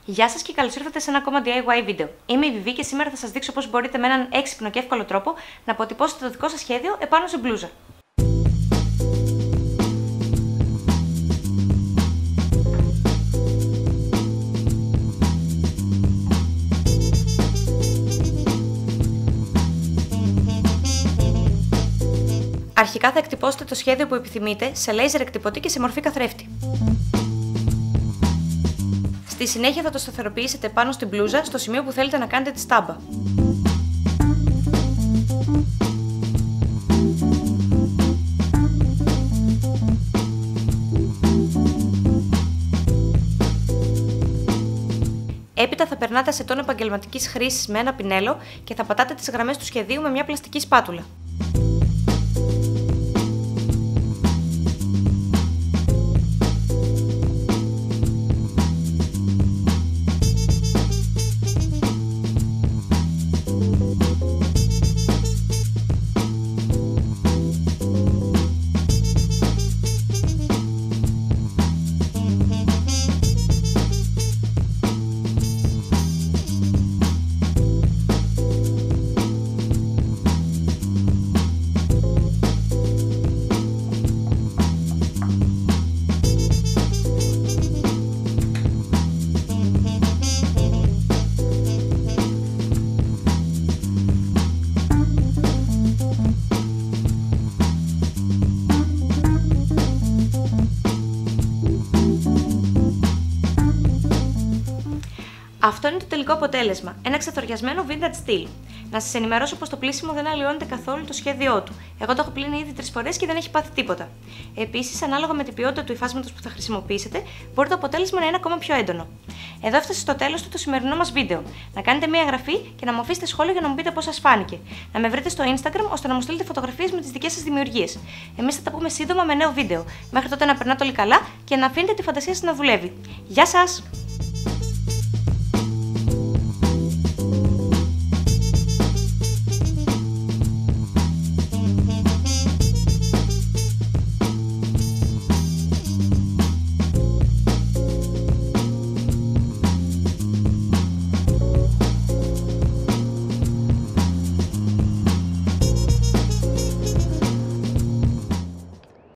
Γεια σας και καλώς ήρθατε σε ένα ακόμα DIY βίντεο. Είμαι η Βιβί και σήμερα θα σας δείξω πώς μπορείτε με έναν έξυπνο και εύκολο τρόπο να αποτυπώσετε το δικό σας σχέδιο επάνω σε μπλούζα. Αρχικά θα εκτυπώσετε το σχέδιο που επιθυμείτε σε λέιζερ εκτυπωτή και σε μορφή καθρέφτη. Στη συνέχεια θα το σταθεροποιήσετε πάνω στην μπλούζα στο σημείο που θέλετε να κάνετε τη στάμπα. Έπειτα θα περνάτε σε τόνο επαγγελματικής χρήσης με ένα πινέλο και θα πατάτε τις γραμμές του σχεδίου με μια πλαστική σπάτουλα. Αυτό είναι το τελικό αποτέλεσμα, ένα ξεθοριασμένο vintage στυλ. Να σας ενημερώσω πως το πλύσιμο δεν αλλοιώνεται καθόλου το σχέδιό του. Εγώ το έχω πλύνει ήδη 3 φορές και δεν έχει πάθει τίποτα. Επίσης, ανάλογα με την ποιότητα του υφάσματος που θα χρησιμοποιήσετε, μπορεί το αποτέλεσμα να είναι ακόμα πιο έντονο. Εδώ έφτασε στο τέλος του το σημερινό μας βίντεο. Να κάνετε μια εγγραφή και να μου αφήσετε σχόλιο για να μου πείτε πώς σας φάνηκε. Να με βρείτε στο Instagram ώστε να μου στείλετε φωτογραφίες με τις δικές σας δημιουργίες. Εμείς θα τα πούμε σύντομα με νέο βίντεο. Μέχρι τότε να περνάτε όλοι καλά και να αφήνετε τη φαντασία σας να δουλεύει. Γεια σας!